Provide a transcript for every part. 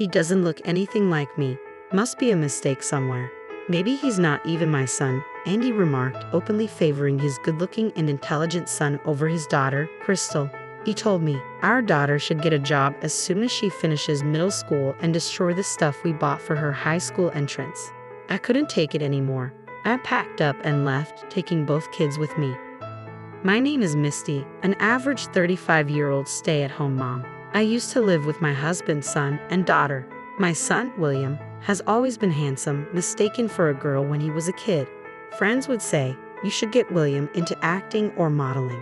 He doesn't look anything like me. Must be a mistake somewhere. Maybe he's not even my son, Andy remarked, openly favoring his good-looking and intelligent son over his daughter, Crystal. He told me, our daughter should get a job as soon as she finishes middle school and destroy the stuff we bought for her high school entrance. I couldn't take it anymore. I packed up and left, taking both kids with me. My name is Misty, an average 35-year-old stay-at-home mom. I used to live with my husband's son and daughter. My son, William, has always been handsome, mistaken for a girl when he was a kid. Friends would say, you should get William into acting or modeling.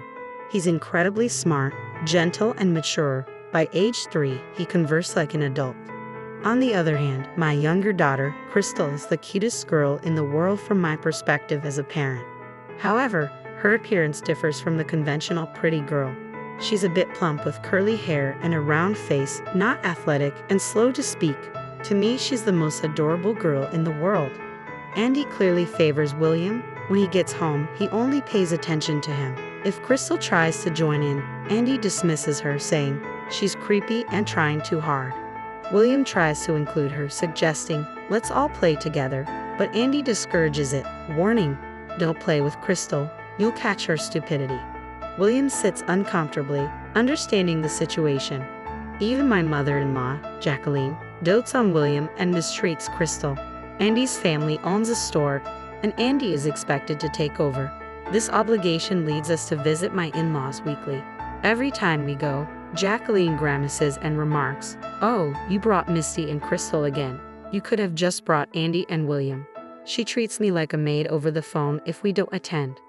He's incredibly smart, gentle, and mature. By age 3, he conversed like an adult. On the other hand, my younger daughter, Crystal, is the cutest girl in the world from my perspective as a parent. However, her appearance differs from the conventional pretty girl. She's a bit plump with curly hair and a round face, not athletic, and slow to speak. To me, she's the most adorable girl in the world. Andy clearly favors William. When he gets home, he only pays attention to him. If Crystal tries to join in, Andy dismisses her, saying she's creepy and trying too hard. William tries to include her, suggesting, let's all play together, but Andy discourages it, warning, don't play with Crystal, you'll catch her stupidity. William sits uncomfortably, understanding the situation. Even my mother-in-law, Jacqueline, dotes on William and mistreats Crystal. Andy's family owns a store, and Andy is expected to take over. This obligation leads us to visit my in-laws weekly. Every time we go, Jacqueline grimaces and remarks, oh, you brought Misty and Crystal again. You could have just brought Andy and William. She treats me like a maid over the phone if we don't attend.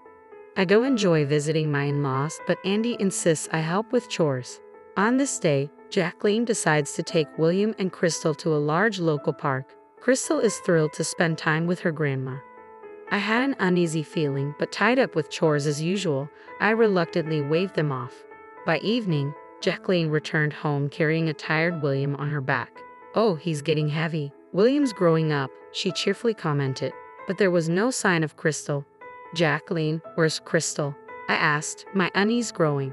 I don't enjoy visiting my in-laws, but Andy insists I help with chores. On this day, Jacqueline decides to take William and Crystal to a large local park. Crystal is thrilled to spend time with her grandma. I had an uneasy feeling, but tied up with chores as usual, I reluctantly waved them off. By evening, Jacqueline returned home carrying a tired William on her back. Oh, he's getting heavy. William's growing up, she cheerfully commented, but there was no sign of Crystal. Jacqueline, where's Crystal? I asked, my unease growing.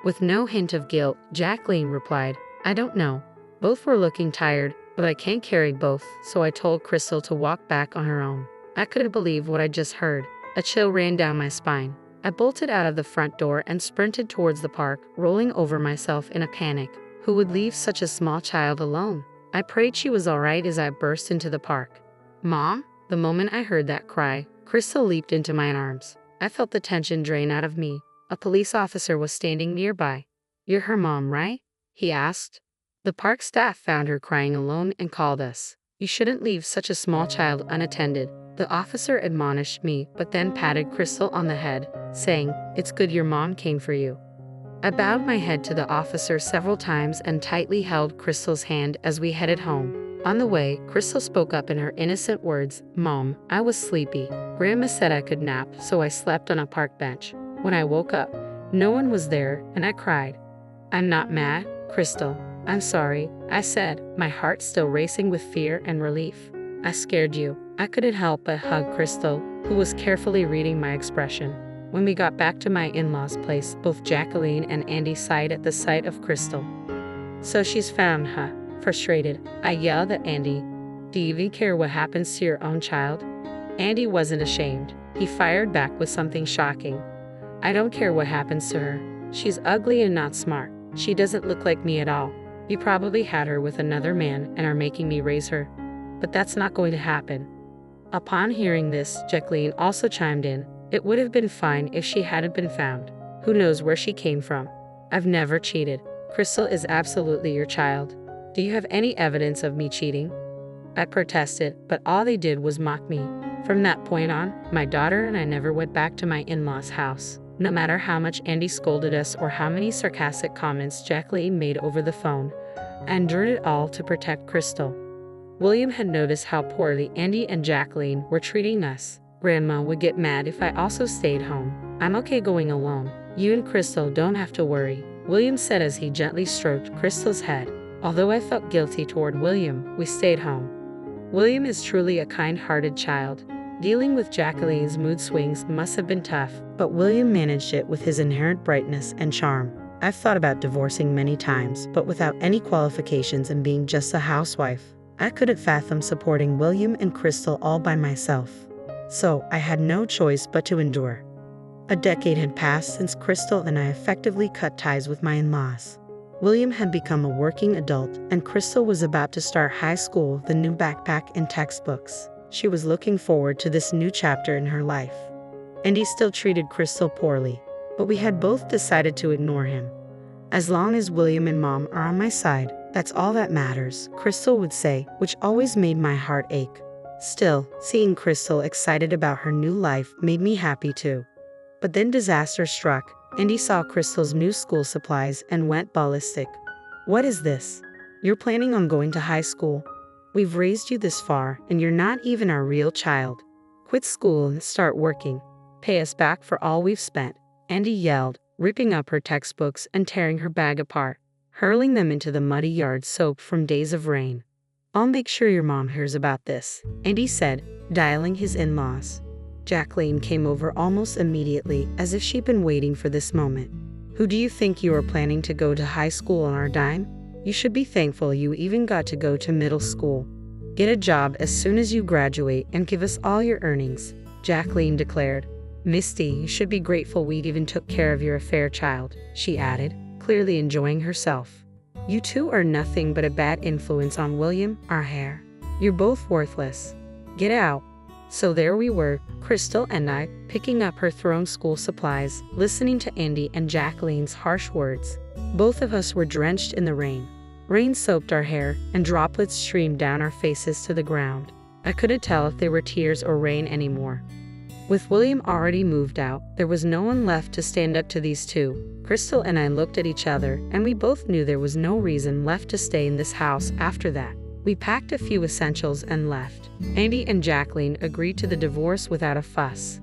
With no hint of guilt, Jacqueline replied, I don't know. Both were looking tired, but I can't carry both, so I told Crystal to walk back on her own. I couldn't believe what I just heard. A chill ran down my spine. I bolted out of the front door and sprinted towards the park, rolling over myself in a panic. Who would leave such a small child alone? I prayed she was all right as I burst into the park. Mom? The moment I heard that cry, Crystal leaped into my arms. I felt the tension drain out of me. A police officer was standing nearby. You're her mom, right? He asked. The park staff found her crying alone and called us. You shouldn't leave such a small child unattended. The officer admonished me, but then patted Crystal on the head, saying, it's good your mom came for you. I bowed my head to the officer several times and tightly held Crystal's hand as we headed home. On the way, Crystal spoke up in her innocent words, Mom, I was sleepy. Grandma said I could nap, so I slept on a park bench. When I woke up, no one was there, and I cried. I'm not mad, Crystal. I'm sorry, I said, my heart still racing with fear and relief. I scared you. I couldn't help but hug Crystal, who was carefully reading my expression. When we got back to my in-laws' place, both Jacqueline and Andy sighed at the sight of Crystal. So she's found, huh? Frustrated, I yelled at Andy. Do you even care what happens to your own child? Andy wasn't ashamed. He fired back with something shocking. I don't care what happens to her. She's ugly and not smart. She doesn't look like me at all. You probably had her with another man and are making me raise her. But that's not going to happen. Upon hearing this, Jacqueline also chimed in. It would have been fine if she hadn't been found. Who knows where she came from? I've never cheated. Crystal is absolutely your child. Do you have any evidence of me cheating? I protested, but all they did was mock me. From that point on, my daughter and I never went back to my in-laws' house. No matter how much Andy scolded us or how many sarcastic comments Jacqueline made over the phone, I endured it all to protect Crystal. William had noticed how poorly Andy and Jacqueline were treating us. Grandma would get mad if I also stayed home. I'm okay going alone. You and Crystal don't have to worry, William said as he gently stroked Crystal's head. Although I felt guilty toward William, we stayed home. William is truly a kind-hearted child. Dealing with Jacqueline's mood swings must have been tough, but William managed it with his inherent brightness and charm. I've thought about divorcing many times, but without any qualifications and being just a housewife, I couldn't fathom supporting William and Crystal all by myself. So I had no choice but to endure. A decade had passed since Crystal and I effectively cut ties with my in-laws. William had become a working adult, and Crystal was about to start high school, the new backpack and textbooks. She was looking forward to this new chapter in her life. Andy still treated Crystal poorly, but we had both decided to ignore him. As long as William and Mom are on my side, that's all that matters, Crystal would say, which always made my heart ache. Still, seeing Crystal excited about her new life made me happy too. But then disaster struck. Andy saw Crystal's new school supplies and went ballistic. "What is this? You're planning on going to high school? We've raised you this far, and you're not even our real child. Quit school and start working. Pay us back for all we've spent," Andy yelled, ripping up her textbooks and tearing her bag apart, hurling them into the muddy yard soaked from days of rain. "I'll make sure your mom hears about this," Andy said, dialing his in-laws. Jacqueline came over almost immediately, as if she'd been waiting for this moment. "Who do you think you are planning to go to high school on our dime? You should be thankful you even got to go to middle school. Get a job as soon as you graduate and give us all your earnings," Jacqueline declared. "Misty, you should be grateful we even took care of your affair child," she added, clearly enjoying herself. "You two are nothing but a bad influence on William, our heir. You're both worthless. Get out." So there we were, Crystal and I, picking up her thrown school supplies, listening to Andy and Jacqueline's harsh words. Both of us were drenched in the rain. Rain soaked our hair, and droplets streamed down our faces to the ground. I couldn't tell if they were tears or rain anymore. With William already moved out, there was no one left to stand up to these two. Crystal and I looked at each other, and we both knew there was no reason left to stay in this house after that. We packed a few essentials and left. Andy and Jacqueline agreed to the divorce without a fuss.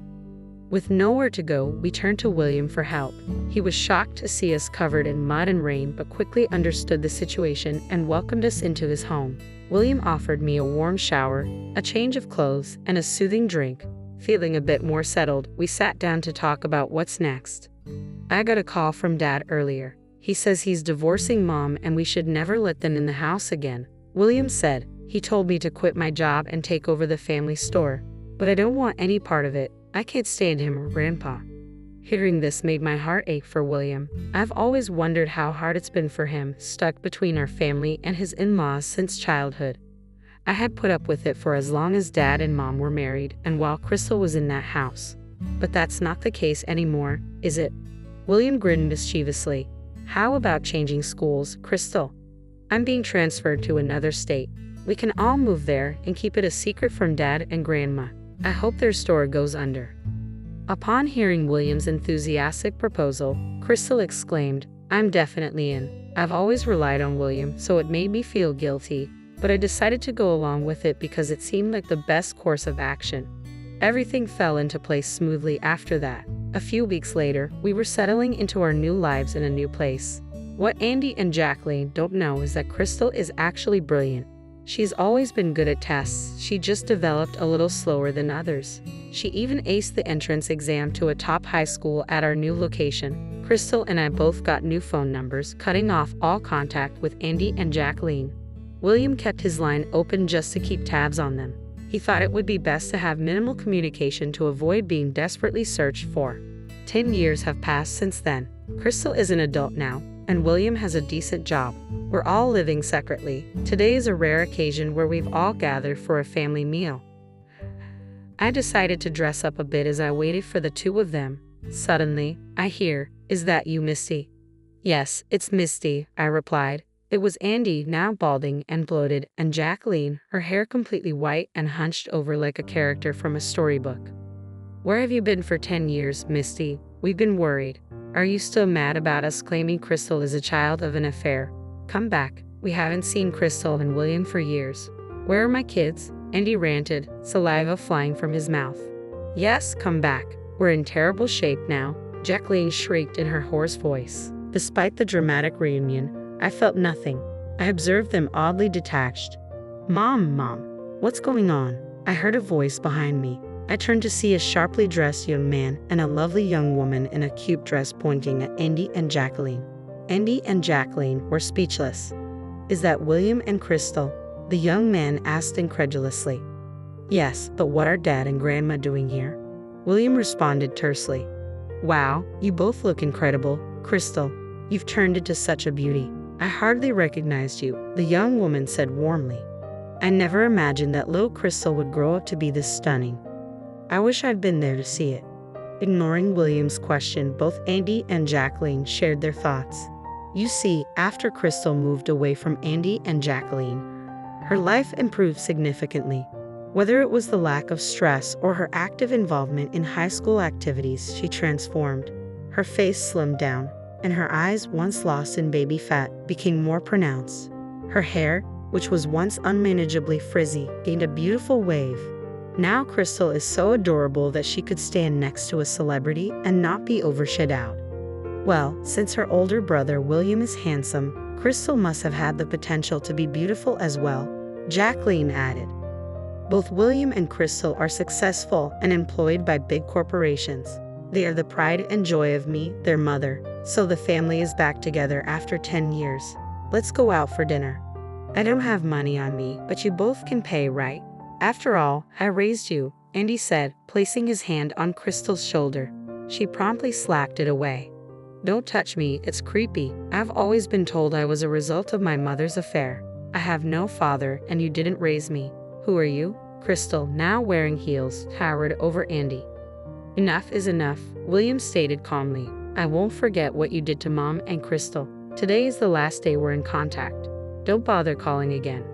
With nowhere to go, we turned to William for help. He was shocked to see us covered in mud and rain, but quickly understood the situation and welcomed us into his home. William offered me a warm shower, a change of clothes, and a soothing drink. Feeling a bit more settled, we sat down to talk about what's next. "I got a call from Dad earlier. He says he's divorcing Mom and we should never let them in the house again," William said. "He told me to quit my job and take over the family store. But I don't want any part of it. I can't stand him or Grandpa." Hearing this made my heart ache for William. I've always wondered how hard it's been for him, stuck between our family and his in-laws since childhood. I had put up with it for as long as Dad and Mom were married and while Crystal was in that house. But that's not the case anymore, is it? William grinned mischievously. "How about changing schools, Crystal? I'm being transferred to another state. We can all move there and keep it a secret from Dad and Grandma. I hope their store goes under." Upon hearing William's enthusiastic proposal, Crystal exclaimed, "I'm definitely in." I've always relied on William, so it made me feel guilty, but I decided to go along with it because it seemed like the best course of action. Everything fell into place smoothly after that. A few weeks later, we were settling into our new lives in a new place. What Andy and Jacqueline don't know is that Crystal is actually brilliant. She's always been good at tests, she just developed a little slower than others. She even aced the entrance exam to a top high school at our new location. Crystal and I both got new phone numbers, cutting off all contact with Andy and Jacqueline. William kept his line open just to keep tabs on them. He thought it would be best to have minimal communication to avoid being desperately searched for. 10 years have passed since then. Crystal is an adult now, and William has a decent job. We're all living separately. Today is a rare occasion where we've all gathered for a family meal. I decided to dress up a bit as I waited for the two of them. Suddenly, I hear, "Is that you, Misty?" "Yes, it's Misty," I replied. It was Andy, now balding and bloated, and Jacqueline, her hair completely white and hunched over like a character from a storybook. "Where have you been for 10 years, Misty? We've been worried. Are you still mad about us claiming Crystal is a child of an affair? Come back. We haven't seen Crystal and William for years." "Where are my kids?" Andy ranted, saliva flying from his mouth. "Yes, come back. We're in terrible shape now," Jacqueline shrieked in her hoarse voice. Despite the dramatic reunion, I felt nothing. I observed them oddly detached. Mom, what's going on?" I heard a voice behind me. I turned to see a sharply dressed young man and a lovely young woman in a cute dress pointing at Andy and Jacqueline. Andy and Jacqueline were speechless. Is that William and Crystal? The young man asked incredulously. Yes, but what are Dad and Grandma doing here? William responded tersely. Wow, you both look incredible, Crystal. You've turned into such a beauty. I hardly recognized you, the young woman said warmly. I never imagined that little Crystal would grow up to be this stunning. I wish I'd been there to see it. Ignoring William's question, both Andy and Jacqueline shared their thoughts. You see, after Crystal moved away from Andy and Jacqueline, her life improved significantly. Whether it was the lack of stress or her active involvement in high school activities, she transformed. Her face slimmed down, and her eyes, once lost in baby fat, became more pronounced. Her hair, which was once unmanageably frizzy, gained a beautiful wave. Now Crystal is so adorable that she could stand next to a celebrity and not be overshadowed. Well, since her older brother William is handsome, Crystal must have had the potential to be beautiful as well, Jacqueline added. Both William and Crystal are successful and employed by big corporations. They are the pride and joy of me, their mother, so the family is back together after 10 years. Let's go out for dinner. I don't have money on me, but you both can pay, right? After all, I raised you, Andy said, placing his hand on Crystal's shoulder. She promptly slapped it away. Don't touch me, it's creepy. I've always been told I was a result of my mother's affair. I have no father, and you didn't raise me. Who are you? Crystal, now wearing heels, towered over Andy. Enough is enough, William stated calmly. I won't forget what you did to Mom and Crystal. Today is the last day we're in contact. Don't bother calling again.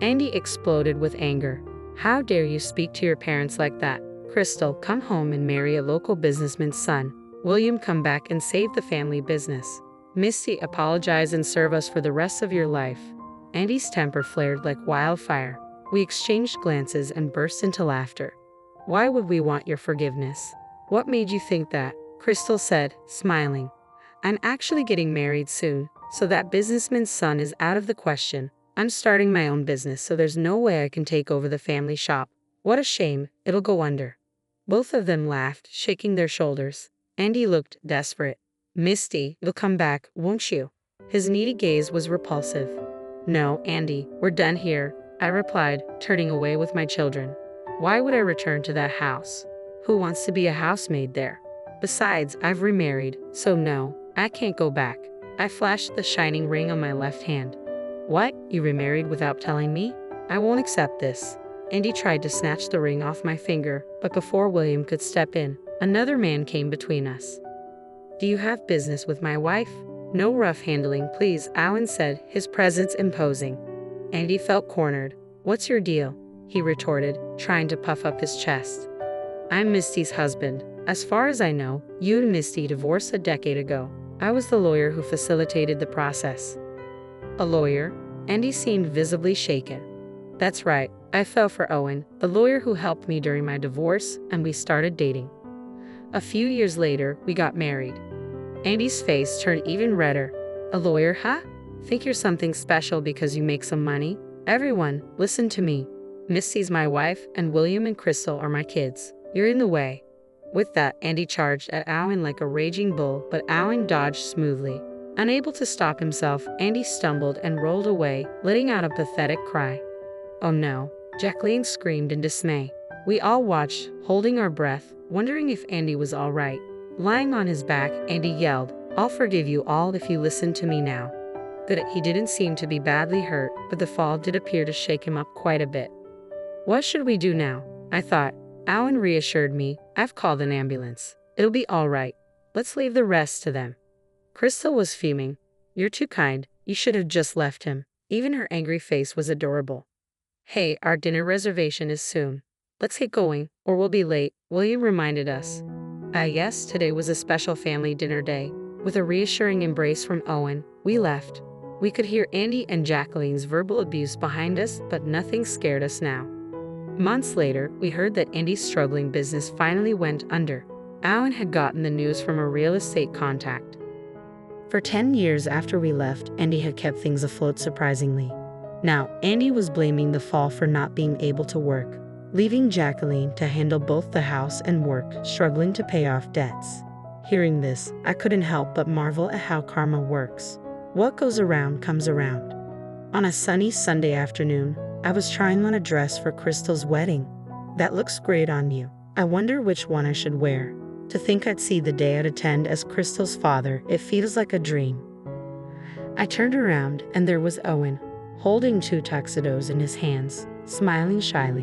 Andy exploded with anger. How dare you speak to your parents like that? Crystal, come home and marry a local businessman's son. William, come back and save the family business. Misty, apologize and serve us for the rest of your life. Andy's temper flared like wildfire. We exchanged glances and burst into laughter. Why would we want your forgiveness? What made you think that? Crystal said, smiling. I'm actually getting married soon, so that businessman's son is out of the question. I'm starting my own business, so there's no way I can take over the family shop. What a shame, it'll go under. Both of them laughed, shaking their shoulders. Andy looked desperate. Misty, you'll come back, won't you? His needy gaze was repulsive. No, Andy, we're done here, I replied, turning away with my children. Why would I return to that house? Who wants to be a housemaid there? Besides, I've remarried, so no, I can't go back. I flashed the shining ring on my left hand. What? You remarried without telling me? I won't accept this. Andy tried to snatch the ring off my finger, but before William could step in, another man came between us. Do you have business with my wife? No rough handling, please, Alan said, his presence imposing. Andy felt cornered. What's your deal? He retorted, trying to puff up his chest. I'm Misty's husband. As far as I know, you and Misty divorced a decade ago. I was the lawyer who facilitated the process. A lawyer? Andy seemed visibly shaken. That's right, I fell for Owen, the lawyer who helped me during my divorce, and we started dating. A few years later, we got married. Andy's face turned even redder. A lawyer, huh? Think you're something special because you make some money? Everyone, listen to me. Misty's my wife, and William and Crystal are my kids. You're in the way. With that, Andy charged at Owen like a raging bull, but Owen dodged smoothly. Unable to stop himself, Andy stumbled and rolled away, letting out a pathetic cry. Oh no, Jacqueline screamed in dismay. We all watched, holding our breath, wondering if Andy was all right. Lying on his back, Andy yelled, I'll forgive you all if you listen to me now. Good, he didn't seem to be badly hurt, but the fall did appear to shake him up quite a bit. What should we do now? I thought. Owen reassured me, I've called an ambulance. It'll be all right. Let's leave the rest to them. Crystal was fuming. You're too kind. You should have just left him. Even her angry face was adorable. Hey, our dinner reservation is soon. Let's get going, or we'll be late, William reminded us. Yes, today was a special family dinner day. With a reassuring embrace from Owen, we left. We could hear Andy and Jacqueline's verbal abuse behind us, but nothing scared us now. Months later, we heard that Andy's struggling business finally went under. Owen had gotten the news from a real estate contact. For 10 years after we left, Andy had kept things afloat surprisingly. Now, Andy was blaming the fall for not being able to work, leaving Jacqueline to handle both the house and work, struggling to pay off debts. Hearing this, I couldn't help but marvel at how karma works. What goes around comes around. On a sunny Sunday afternoon, I was trying on a dress for Crystal's wedding. That looks great on you. I wonder which one I should wear. To think I'd see the day I'd attend as Crystal's father, it feels like a dream. I turned around and there was Owen, holding two tuxedos in his hands, smiling shyly.